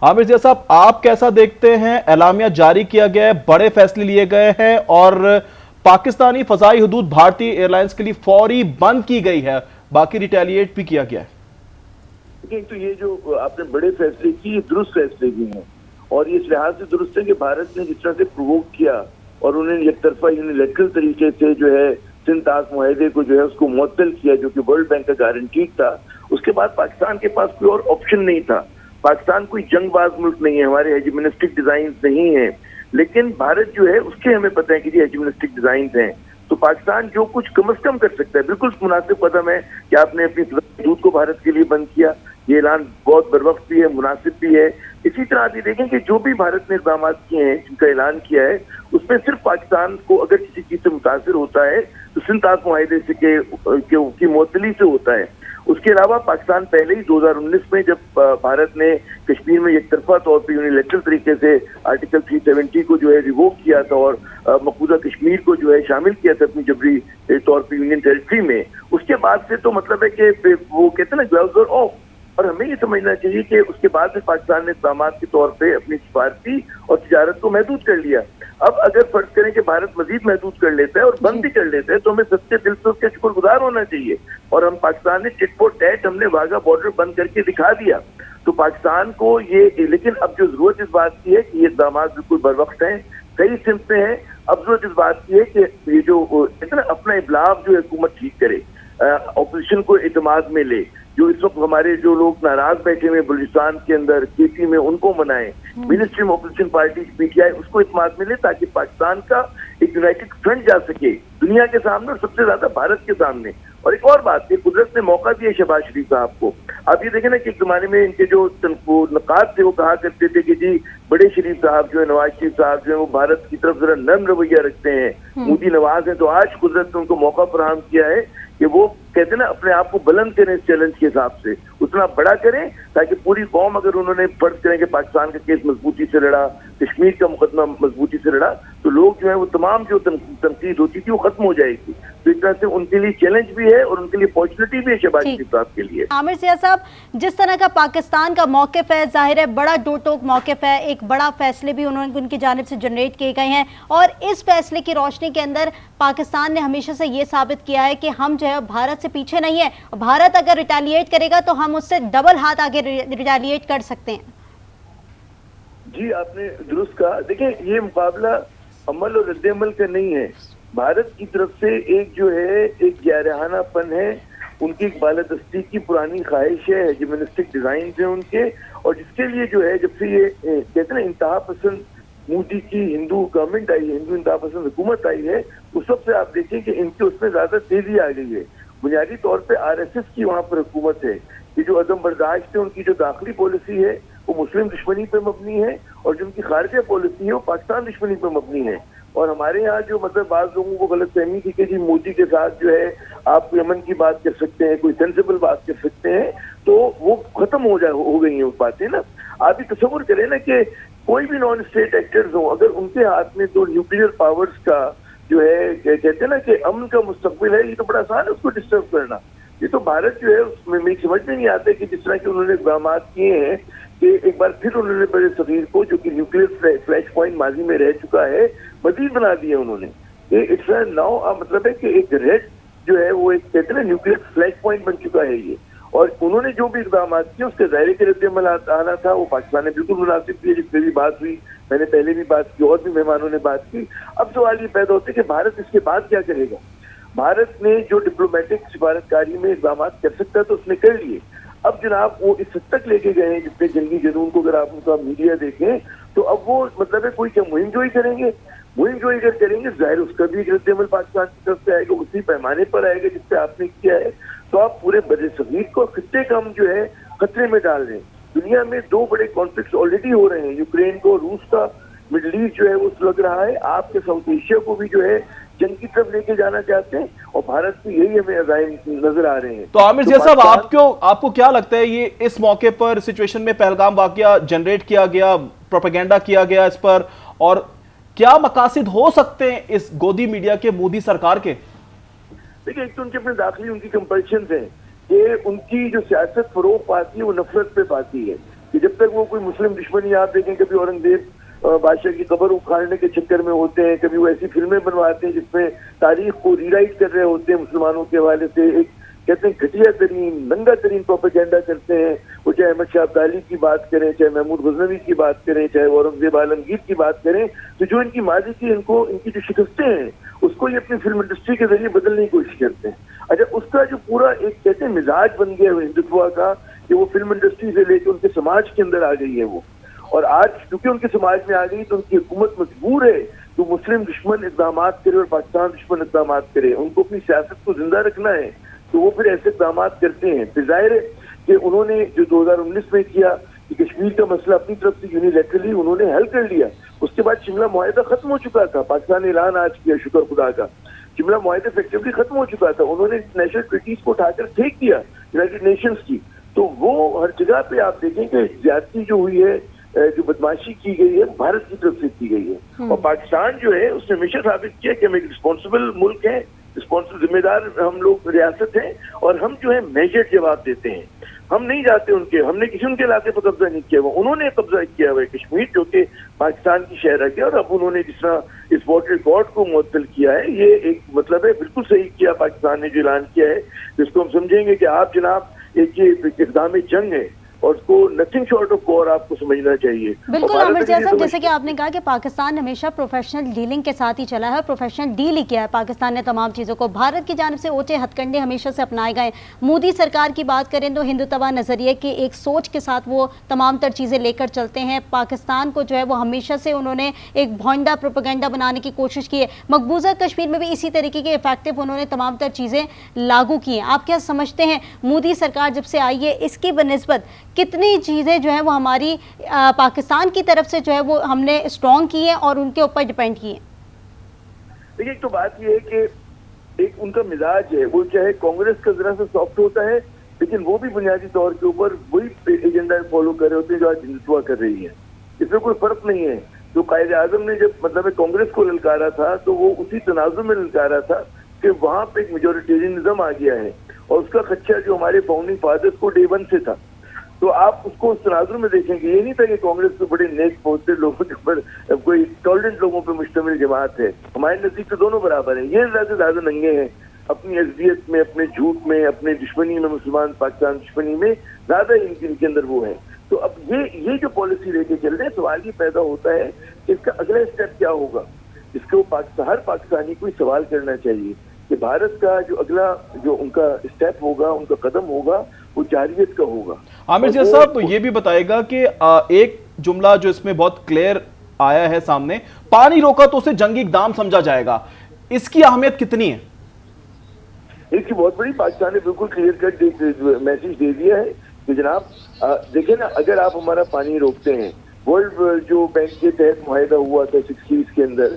आमिर जिया साहब, आप कैसा देखते हैं? एलामिया जारी किया गया है, बड़े फैसले लिए गए हैं और पाकिस्तानी फजाई हदूद भारतीय एयरलाइंस के लिए फौरी बंद की गई है, बाकी रिटेलिएट भी किया गया है। देखिए, तो ये जो आपने बड़े फैसले किए, दुरुस्त फैसले भी हैं और ये इस लिहाज से दुरुस्त है कि भारत ने जिस तरह से प्रोवोक किया और उन्होंने एक तरफा यूनिलैटरल तरीके से जो है सिंध ताक मुआहदे को जो है उसको मुअत्तल किया, जो कि वर्ल्ड बैंक का गारंटीड था। उसके बाद पाकिस्तान के पास कोई और ऑप्शन नहीं था। पाकिस्तान कोई जंगबाज मुल्क नहीं है, हमारे हेजिमोनिस्टिक डिजाइन नहीं है, लेकिन भारत जो है उसके हमें पता है कि ये हेजिमोनिस्टिक डिजाइन हैं। तो पाकिस्तान जो कुछ कम से कम कर सकता है, बिल्कुल मुनासिब कदम है कि आपने अपनी हदूद को भारत के लिए बंद किया। ये ऐलान बहुत बरवक्त भी है, मुनासिब भी है। इसी तरह आप ये देखें कि जो भी भारत ने इक़दाम किए हैं, जिनका ऐलान किया है, उसमें सिर्फ पाकिस्तान को अगर किसी चीज से मुतासिर होता है तो सिंध ताक मुआहदे से की मुअत्तली से होता है। उसके अलावा पाकिस्तान पहले ही 2019 में जब भारत ने कश्मीर में एक तरफा तौर पर यूनिलैटरल तरीके से आर्टिकल 370 को जो है रिवोक किया था और मकबूजा कश्मीर को जो है शामिल किया था अपनी जबरी तौर पर यूनियन टेरिटरी में, उसके बाद से तो मतलब है कि वो कहते हैं ना, ग्लव्स आर ऑफ। और हमें ये समझना चाहिए कि उसके बाद में पाकिस्तान ने इक़दाम के तौर पे अपनी सफारती और तिजारत को महदूद कर लिया। अब अगर फर्ज करें कि भारत मजीद महदूद कर लेता है और बंद भी कर लेता है तो हमें सच्चे दिल से उसके शुक्रगुजार होना चाहिए। और हम पाकिस्तान ने टिट फॉर टैट, हमने वाघा बॉर्डर बंद करके दिखा दिया। तो पाकिस्तान को ये, लेकिन अब जो जरूरत इस बात की है कि ये इक़दाम बिल्कुल बरवक्त हैं, सही सिमत में हैं। अब जरूरत इस बात की है कि ये जो इतना अपना इब्लाग जो हुकूमत ठीक करे, ऑपोजिशन को एतमाद में ले। जो इस वक्त हमारे जो लोग नाराज बैठे हुए बलूचिस्तान के अंदर केपी में, उनको मनाएं। मिनिस्ट्री में ऑपोजिशन पार्टी पीटीआई उसको इत्मीनान मिले ताकि पाकिस्तान का एक यूनाइटेड फ्रंट जा सके दुनिया के सामने और सबसे ज्यादा भारत के सामने। और एक और बात, ये कुदरत ने मौका दिया शहबाज शरीफ साहब को। आप ये देखें ना कि एक जमाने में इनके जो नकात थे वो कहा करते थे कि जी बड़े शरीफ साहब जो है, नवाज शरीफ साहब जो है, वो भारत की तरफ जरा नर्म रवैया रखते हैं, मोदी नवाज है। तो आज कुदरत ने उनको मौका फराहम किया है कि वो कहते हैं ना अपने आप को बुलंद करें इस चैलेंज के हिसाब से, उतना बड़ा करें ताकि पूरी कौम, अगर उन्होंने फर्ज करें कि पाकिस्तान का केस मजबूती से लड़ा, कश्मीर का मुकदमा मजबूती से लड़ा, तो लोग जो है वो तमाम जो तनकीद होती थी वो खत्म हो जाएगी। तो इस तरह से उनके लिए चैलेंज भी है और उनके लिए अपॉर्चुनिटी भी है शहबाज शरीफ साहब के लिए। आमिर जिया साहब, जिस तरह का पाकिस्तान का मौक़िफ़ है, जाहिर है बड़ा दो टोक मौक़िफ़ है, एक बड़ा फैसले भी उनकी जानिब से जनरेट किए गए हैं और इस फैसले की रोशनी के अंदर पाकिस्तान ने हमेशा से ये साबित किया है कि हम जो है भारत से पीछे नहीं है। भारत अगर रिटेलिएट करेगा तो हम उससे डबल हाथ आगे रिटेलिएट कर सकते हैं। जी, आपने दुरुस्त कहा। देखिए, ये मुकाबला अमल और रद्द-ए-अमल का नहीं है। भारत की तरफ से एक जो है एक जारहानापन है, उनकी एक बालादस्ती की पुरानी ख्वाहिश है, हेजिमोनिस्टिक डिजाइन है उनके, और जिसके लिए जो है जब से ये कहते हैं ना इंतहा पसंद मोदी की हिंदू गवर्नमेंट आई है, हिंदू इंतहा पसंद हुकूमत आई है, उस वक्त से आप देखें कि इनके उसमें ज्यादा तेजी आ गई है। बुनियादी तौर पे आरएसएस की वहाँ पर हुकूमत है। ये जो अदम बर्दाश्त है, उनकी जो दाखिली पॉलिसी है वो मुस्लिम दुश्मनी पे मबनी है और जो उनकी खारजा पॉलिसी है वो पाकिस्तान दुश्मनी पे मबनी है। और हमारे यहाँ जो मतलब बाज़ लोगों को गलत फहमी थी कि जी मोदी के साथ जो है आप यमन की बात कर सकते हैं, कोई सेंसिबल बात कर सकते हैं, तो वो खत्म हो गई हैं वो बातें ना। आप ही तसव्वुर करें ना कि कोई भी नॉन स्टेट एक्टर्स हो, अगर उनके हाथ में दो न्यूक्लियर पावर्स का जो है कहते हैं ना कि अमन का मुस्तकबिल है, ये तो बड़ा आसान है उसको डिस्टर्ब करना। ये तो भारत जो है उसमें मेरी समझ में नहीं आता कि जिस तरह के उन्होंने इक़दाम किए हैं कि एक बार फिर उन्होंने बड़े सगीर को, जो कि न्यूक्लियर फ्लैश पॉइंट माजी में रह चुका है, मजीद बना दिया उन्होंने। इट्स नाउ मतलब है कि एक रेड जो है वो एक कहते हैं ना न्यूक्लियर फ्लैश पॉइंट बन चुका है ये। और उन्होंने जो भी इक़दाम किए उसके दायरे के रद्द-ए-अमल आना था, वो पाकिस्तान ने बिल्कुल मुनासिब किया, जिस पर भी बात हुई, मैंने पहले भी बात की और भी मेहमानों ने बात की। अब सवाल ये पैदा होता है कि भारत इसके बाद क्या करेगा। भारत ने जो डिप्लोमेटिक सिफारतकारी में इक़दाम कर सकता है तो उसने कर लिए। अब जनाब वो इस हद तक लेके गए हैं जिससे जंगी जुनून को अगर आप उनका मीडिया देखें तो अब वो मतलब है कोई क्या मुहिम जोई करेंगे। मुहिम जोई अगर करेंगे जाहिर उसका भी रद्द-ए-अमल पाकिस्तान की तरफ से आएगा, उसी पैमाने पर आएगा जिससे आपने किया है। तो आप पूरे बड़े सगीर को खत्ते कम जो है खतरे में डाल रहे हैं। दुनिया में दो बड़े कॉन्फ्लिक्ट ऑलरेडी हो रहे हैं, यूक्रेन को, रूस का, मिडल ईस्ट जो है वो लग रहा है, आपके साउथ एशिया को भी जो है जंग की तरफ लेके जाना चाहते हैं और भारत को यही हमें अज़ाइम नजर आ रहे हैं। तो आमिर जिया साहब, आपको क्या लगता है ये इस मौके पर सिचुएशन में पहलगाम वाकया जनरेट किया गया, प्रोपेगेंडा किया गया इस पर, और क्या मकासद हो सकते हैं इस गोदी मीडिया के, मोदी सरकार के? देखिए, एक तो उनके अपने दाखिली उनकी कंपल्शन है कि उनकी जो सियासत फरोग पाती है वो नफरत पे पाती है। کہ جب تک وہ کوئی مسلم دشمنی آپ دیکھیں کبھی اورنگزیب بادشاہ کی قبر اکھاڑنے کے چکر میں ہوتے ہیں, کبھی وہ ایسی فلمیں بنواتے ہیں جس میں تاریخ کو ری رائٹ کر رہے ہوتے ہیں مسلمانوں کے حوالے سے, ایک کہتے ہیں گھٹیا ترین ننگا ترین پروپیگنڈا کرتے ہیں. وہ چاہے احمد شاہ ابدالی کی بات کریں, چاہے محمود غزنوی کی بات کریں, چاہے اورنگزیب عالمگیر کی بات کریں, تو جو ان کی ماضی کی ان کی جو شکستیں ہیں اس کو یہ اپنی فلم انڈسٹری کے ذریعے بدلنے کی کوشش کرتے ہیں. اچھا, اس کا جو پورا ایک کہتے ہیں مزاج بن گیا ہے ہندوتوا کا, کہ وہ فلم انڈسٹری سے لے کے ان کے سماج کے اندر آ گئی ہے وہ, اور آج چونکہ ان کے سماج میں آ گئی تو ان کی حکومت مجبور ہے کہ مسلم دشمن اقدامات کرے اور پاکستان دشمن اقدامات کرے. ان کو اپنی سیاست کو زندہ رکھنا ہے تو وہ پھر ایسے اقدامات کرتے ہیں. پھر ظاہر ہے کہ انہوں نے جو 2019 میں کیا کہ کشمیر کا مسئلہ اپنی طرف سے یونیلیٹرلی انہوں نے حل کر لیا. اس کے بعد شملہ معاہدہ ختم ہو چکا تھا, پاکستان نے اعلان آج کیا شکر خدا کا, شملہ معاہدہ فیکٹیولی ختم ہو چکا تھا. انہوں نے نیشنل ٹریٹیز کو اٹھا کر پھینک دیا یونائیٹڈ نیشنز کی. تو وہ ہر جگہ پہ آپ دیکھیں کہ زیادتی جو ہوئی ہے, جو بدماشی کی گئی ہے بھارت کی طرف سے کی گئی ہے. اور پاکستان جو ہے اس نے ہمیشہ ثابت کیا کہ ہم ایک رسپانسبل ملک ہے, رسپانسبل ذمہ دار ہم لوگ ریاست ہیں, اور ہم جو ہے میجر جواب دیتے ہیں. ہم نہیں جاتے ان کے, ہم نے کسی ان کے علاقے پر قبضہ نہیں کیا ہوا, انہوں نے قبضہ کیا ہوا ہے کشمیر جو کہ پاکستان کی شہر ہے. اور اب انہوں نے جس طرح اس واٹر ریکارڈ کو معطل کیا ہے, یہ ایک مطلب ہے بالکل صحیح کیا پاکستان نے جو اعلان کیا ہے, جس کو ہم سمجھیں گے کہ آپ جناب ایک یہ اقدام جنگ ہے اور اس کو نتھنگ شارٹ آف وار آپ کو سمجھنا چاہیے. بالکل عامر جیسا صاحب, جیسے کہ آپ نے کہا کہ پاکستان ہمیشہ پروفیشنل ڈیلنگ کے ساتھ ہی چلا ہے, اور پروفیشنل ڈیل ہی کیا ہے پاکستان نے تمام چیزوں کو. بھارت کی جانب سے اونچے ہتھ کنڈے ہمیشہ سے اپنائے گئے. مودی سرکار کی بات کریں تو ہندوتوا نظریے کی ایک سوچ کے ساتھ وہ تمام تر چیزیں لے کر چلتے ہیں. پاکستان کو جو ہے وہ ہمیشہ سے انہوں نے ایک بھونڈا پروپیگنڈا بنانے کی کوشش کی ہے. مقبوضہ کشمیر میں بھی اسی طریقے کے افیکٹو انہوں نے تمام تر چیزیں لاگو کی ہیں. آپ کیا سمجھتے ہیں مودی سرکار جب سے آئی ہے اس کی بنسبت کتنی چیزیں جو ہیں وہ ہماری پاکستان کی طرف سے جو ہے وہ ہم نے اسٹرانگ کی ہیں اور ان کے اوپر ڈیپینڈ کی ہیں؟ دیکھیے, ایک تو بات یہ ہے کہ ایک ان کا مزاج ہے, وہ چاہے کانگریس کا ذرا سا سافٹ ہوتا ہے لیکن وہ بھی بنیادی طور کے اوپر وہی ایجنڈا فالو کر رہے ہوتے ہیں جو آج ہندوتوا کر رہی ہے. اس میں کوئی فرق نہیں ہے. جو قائد اعظم نے جب مطلب کانگریس کو للکارا تھا تو وہ اسی تنازع میں للکارا تھا کہ وہاں پہ ایک میجورٹیرینزم آ گیا ہے, اور اس کا خدشہ جو ہمارے فاؤنڈنگ فادرز کو ڈے ون سے تھا. تو آپ اس کو اس تناظر میں دیکھیں گے, یہ نہیں تھا کہ کانگریس کے بڑے نیک پہنچتے لوگوں کے اوپر کوئی ٹالرنٹ لوگوں پہ مشتمل جماعت ہے. ہمارے نزدیک تو دونوں برابر ہیں. یہ زیادہ سے زیادہ ننگے ہیں اپنی عصبیت میں, اپنے جھوٹ میں, اپنے دشمنی میں, مسلمان پاکستان دشمنی میں زیادہ ان کے اندر وہ ہے. تو اب یہ جو پالیسی لے کے چل رہے ہیں, سوال یہ پیدا ہوتا ہے کہ اس کا اگلا اسٹیپ کیا ہوگا. اس کو ہر پاکستانی کو سوال کرنا چاہیے کہ بھارت کا جو اگلا جو ان کا اسٹیپ ہوگا, ان کا قدم ہوگا, وہ جاریت کا ہوگا. عامر جی صاحب یہ بھی بتائے گا کہ ایک جملہ جو اس میں بہت کلیئر آیا ہے سامنے, پانی روکا تو اسے جنگی اقدام سمجھا جائے گا, اس کی اہمیت کتنی ہے؟ اس کی بہت بڑی, پاکستان نے بالکل کلیئر کٹ میسج دے دیا ہے کہ جناب دیکھیں نا, اگر آپ ہمارا پانی روکتے ہیں, ورلڈ جو بینک کے تحت معاہدہ ہوا تھا 60s کے اندر,